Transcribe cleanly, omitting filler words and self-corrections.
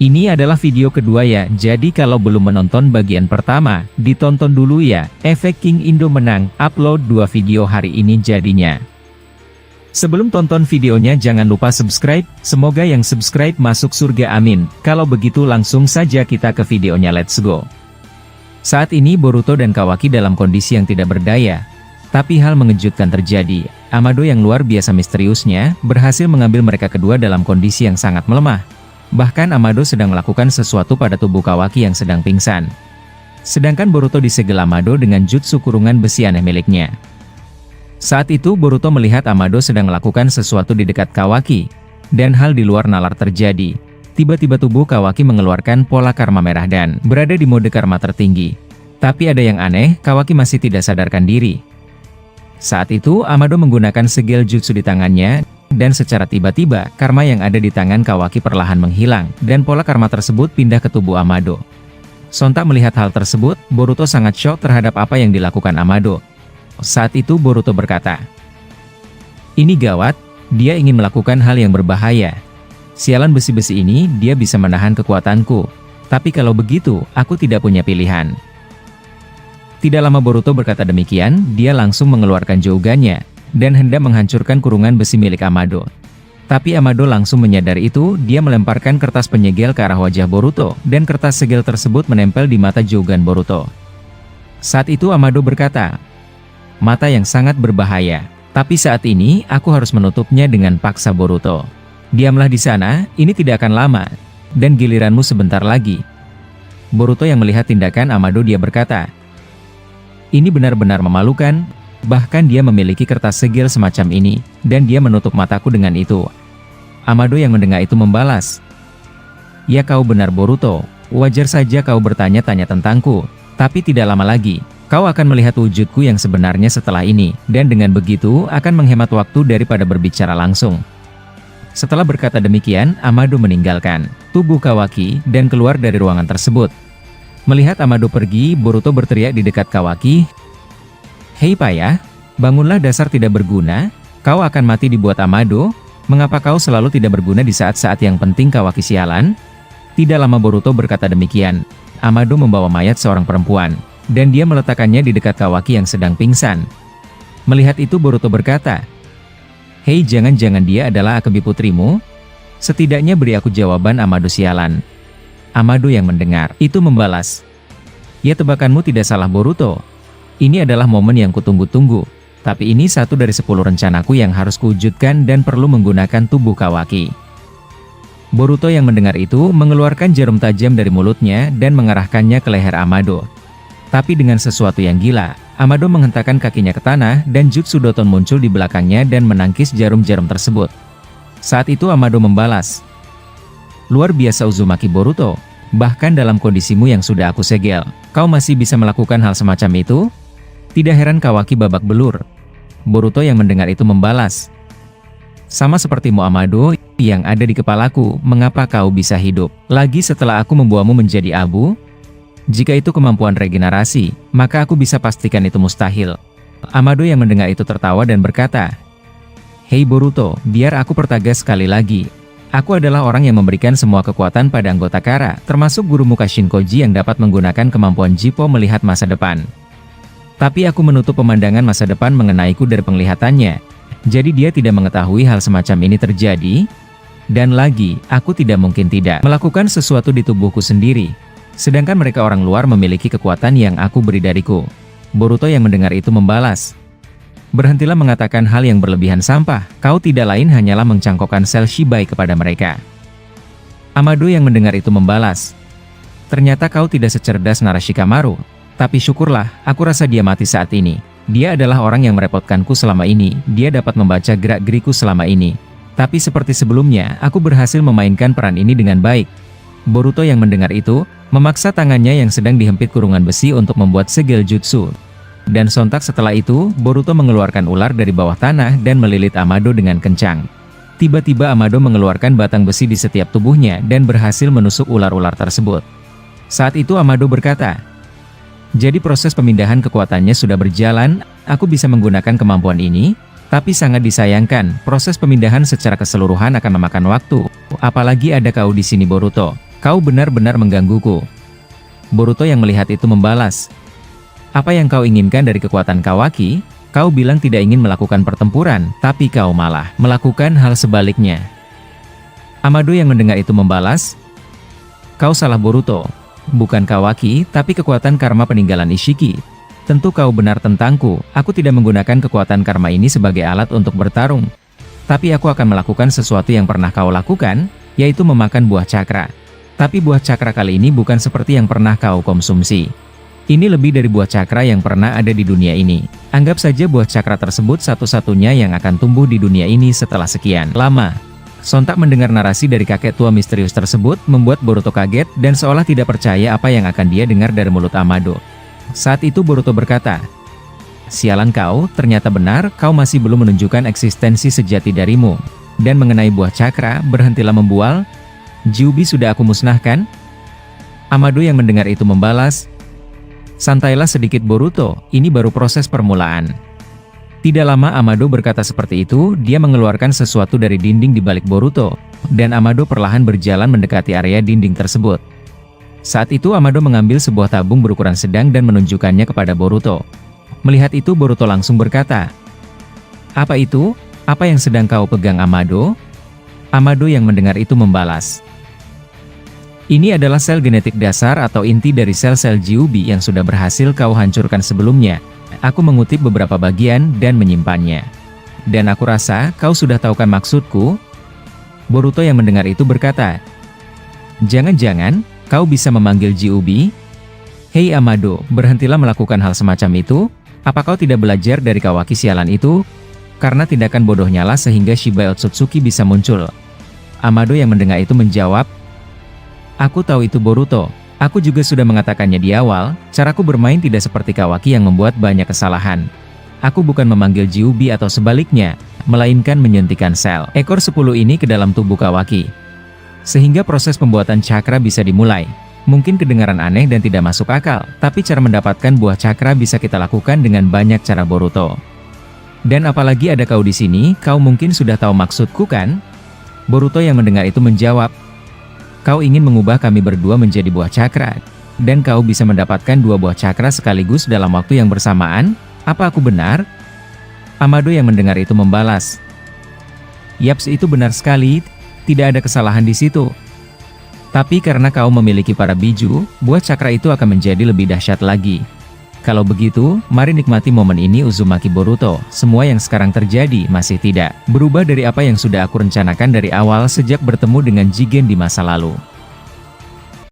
Ini adalah video kedua ya, jadi kalau belum menonton bagian pertama, ditonton dulu ya. Efek King Indo menang, upload 2 video hari ini jadinya. Sebelum tonton videonya jangan lupa subscribe, semoga yang subscribe masuk surga amin. Kalau begitu langsung saja kita ke videonya, let's go. Saat ini Boruto dan Kawaki dalam kondisi yang tidak berdaya. Tapi hal mengejutkan terjadi, Amado yang luar biasa misteriusnya, berhasil mengambil mereka kedua dalam kondisi yang sangat melemah. Bahkan Amado sedang melakukan sesuatu pada tubuh Kawaki yang sedang pingsan. Sedangkan Boruto disegel Amado dengan jutsu kurungan besi aneh miliknya. Saat itu Boruto melihat Amado sedang melakukan sesuatu di dekat Kawaki. Dan hal di luar nalar terjadi. Tiba-tiba tubuh Kawaki mengeluarkan pola karma merah dan berada di mode karma tertinggi. Tapi ada yang aneh, Kawaki masih tidak sadarkan diri. Saat itu Amado menggunakan segel jutsu di tangannya. Dan secara tiba-tiba, karma yang ada di tangan Kawaki perlahan menghilang, dan pola karma tersebut pindah ke tubuh Amado. Sontak melihat hal tersebut, Boruto sangat syok terhadap apa yang dilakukan Amado. Saat itu Boruto berkata, "Ini gawat, dia ingin melakukan hal yang berbahaya. Sialan besi-besi ini, dia bisa menahan kekuatanku. Tapi kalau begitu, aku tidak punya pilihan." Tidak lama Boruto berkata demikian, dia langsung mengeluarkan Jougannya dan hendak menghancurkan kurungan besi milik Amado. Tapi Amado langsung menyadari itu, dia melemparkan kertas penyegel ke arah wajah Boruto, dan kertas segel tersebut menempel di mata Jougan Boruto. Saat itu Amado berkata, "Mata yang sangat berbahaya, tapi saat ini aku harus menutupnya dengan paksa Boruto. Diamlah di sana, ini tidak akan lama, dan giliranmu sebentar lagi." Boruto yang melihat tindakan Amado dia berkata, "Ini benar-benar memalukan. Bahkan dia memiliki kertas segel semacam ini, dan dia menutup mataku dengan itu." Amado yang mendengar itu membalas, "Ya kau benar Boruto, wajar saja kau bertanya-tanya tentangku, tapi tidak lama lagi, kau akan melihat wujudku yang sebenarnya setelah ini, dan dengan begitu akan menghemat waktu daripada berbicara langsung." Setelah berkata demikian, Amado meninggalkan tubuh Kawaki, dan keluar dari ruangan tersebut. Melihat Amado pergi, Boruto berteriak di dekat Kawaki, "Hei payah, bangunlah, dasar tidak berguna, kau akan mati dibuat Amado, mengapa kau selalu tidak berguna di saat-saat yang penting Kawaki sialan?" Tidak lama Boruto berkata demikian, Amado membawa mayat seorang perempuan, dan dia meletakkannya di dekat Kawaki yang sedang pingsan. Melihat itu Boruto berkata, "Hei, jangan-jangan dia adalah Akebi putrimu? Setidaknya beri aku jawaban Amado sialan." Amado yang mendengar itu membalas, "Ya, tebakanmu tidak salah Boruto. Ini adalah momen yang kutunggu-tunggu, tapi ini satu dari 10 rencanaku yang harus kuwujudkan dan perlu menggunakan tubuh Kawaki." Boruto yang mendengar itu mengeluarkan jarum tajam dari mulutnya dan mengarahkannya ke leher Amado. Tapi dengan sesuatu yang gila, Amado menghentakkan kakinya ke tanah dan Jutsu Doton muncul di belakangnya dan menangkis jarum-jarum tersebut. Saat itu Amado membalas, "Luar biasa Uzumaki Boruto, bahkan dalam kondisimu yang sudah aku segel, kau masih bisa melakukan hal semacam itu?" Tidak heran Kawaki babak belur. Boruto yang mendengar itu membalas, "Sama sepertimu Amado, yang ada di kepalaku, mengapa kau bisa hidup lagi setelah aku membuatmu menjadi abu? Jika itu kemampuan regenerasi, maka aku bisa pastikan itu mustahil." Amado yang mendengar itu tertawa dan berkata, "Hei Boruto, biar aku pertegas sekali lagi. Aku adalah orang yang memberikan semua kekuatan pada anggota Kara, termasuk gurumu Kashinkoji yang dapat menggunakan kemampuan Jippo melihat masa depan. Tapi aku menutup pemandangan masa depan mengenaiku dari penglihatannya. Jadi dia tidak mengetahui hal semacam ini terjadi. Dan lagi, aku tidak mungkin tidak melakukan sesuatu di tubuhku sendiri. Sedangkan mereka orang luar memiliki kekuatan yang aku beri dariku." Boruto yang mendengar itu membalas, "Berhentilah mengatakan hal yang berlebihan sampah, kau tidak lain hanyalah mencangkokkan sel Shibai kepada mereka." Amado yang mendengar itu membalas, "Ternyata kau tidak secerdas Narashikamaru. Tapi syukurlah, aku rasa dia mati saat ini. Dia adalah orang yang merepotkanku selama ini, dia dapat membaca gerak-geriku selama ini. Tapi seperti sebelumnya, aku berhasil memainkan peran ini dengan baik." Boruto yang mendengar itu, memaksa tangannya yang sedang dihempit kurungan besi untuk membuat segel jutsu. Dan sontak setelah itu, Boruto mengeluarkan ular dari bawah tanah dan melilit Amado dengan kencang. Tiba-tiba Amado mengeluarkan batang besi di setiap tubuhnya dan berhasil menusuk ular-ular tersebut. Saat itu Amado berkata, "Jadi proses pemindahan kekuatannya sudah berjalan, aku bisa menggunakan kemampuan ini, Tapi sangat disayangkan, proses pemindahan secara keseluruhan akan memakan waktu. Apalagi ada kau di sini Boruto. Kau benar-benar menggangguku. Boruto yang melihat itu membalas. Apa yang kau inginkan dari kekuatan Kawaki? Kau bilang tidak ingin melakukan pertempuran, tapi kau malah melakukan hal sebaliknya. Amado yang mendengar itu membalas. Kau salah Boruto. Bukan Kawaki, tapi kekuatan karma peninggalan Ishiki. Tentu kau benar tentangku, aku tidak menggunakan kekuatan karma ini sebagai alat untuk bertarung. Tapi aku akan melakukan sesuatu yang pernah kau lakukan, yaitu memakan buah cakra. Tapi buah cakra kali ini bukan seperti yang pernah kau konsumsi. Ini lebih dari buah cakra yang pernah ada di dunia ini. Anggap saja buah cakra tersebut satu-satunya yang akan tumbuh di dunia ini setelah sekian lama. Sontak mendengar narasi dari kakek tua misterius tersebut membuat Boruto kaget dan seolah tidak percaya apa yang akan dia dengar dari mulut Amado. Saat itu Boruto berkata, "Sialan kau, ternyata benar, kau masih belum menunjukkan eksistensi sejati darimu. Dan mengenai buah cakra, berhentilah membual. Kyuubi sudah aku musnahkan?" Amado yang mendengar itu membalas, "Santailah sedikit Boruto, ini baru proses permulaan." Tidak lama Amado berkata seperti itu, dia mengeluarkan sesuatu dari dinding di balik Boruto, dan Amado perlahan berjalan mendekati area dinding tersebut. Saat itu Amado mengambil sebuah tabung berukuran sedang dan menunjukkannya kepada Boruto. Melihat itu Boruto langsung berkata, "Apa itu? Apa yang sedang kau pegang Amado?" Amado yang mendengar itu membalas, "Ini adalah sel genetik dasar atau inti dari sel-sel Kyuubi yang sudah berhasil kau hancurkan sebelumnya. Aku mengutip beberapa bagian dan menyimpannya. Dan aku rasa kau sudah tahu kan maksudku?" Boruto yang mendengar itu berkata, "Jangan-jangan kau bisa memanggil Kyuubi?" "Hei Amado, berhentilah melakukan hal semacam itu. Apa kau tidak belajar dari Kawaki sialan itu? Karena tindakan bodohnya lah sehingga Shibai Otsutsuki bisa muncul." Amado yang mendengar itu menjawab, "Aku tahu itu Boruto. Aku juga sudah mengatakannya di awal, caraku bermain tidak seperti Kawaki yang membuat banyak kesalahan. Aku bukan memanggil Kyuubi atau sebaliknya, melainkan menyuntikkan sel ekor 10 ini ke dalam tubuh Kawaki. Sehingga proses pembuatan cakra bisa dimulai. Mungkin kedengaran aneh dan tidak masuk akal, tapi cara mendapatkan buah cakra bisa kita lakukan dengan banyak cara Boruto. Dan apalagi ada kau di sini, kau mungkin sudah tahu maksudku kan?" Boruto yang mendengar itu menjawab, "Kau ingin mengubah kami berdua menjadi buah cakra, dan kau bisa mendapatkan 2 buah cakra sekaligus dalam waktu yang bersamaan? Apa aku benar?" Amado yang mendengar itu membalas, "Yaps, itu benar sekali, tidak ada kesalahan di situ. Tapi karena kau memiliki para biju, buah cakra itu akan menjadi lebih dahsyat lagi. Kalau begitu, mari nikmati momen ini Uzumaki Boruto. Semua yang sekarang terjadi masih tidak berubah dari apa yang sudah aku rencanakan dari awal sejak bertemu dengan Jigen di masa lalu."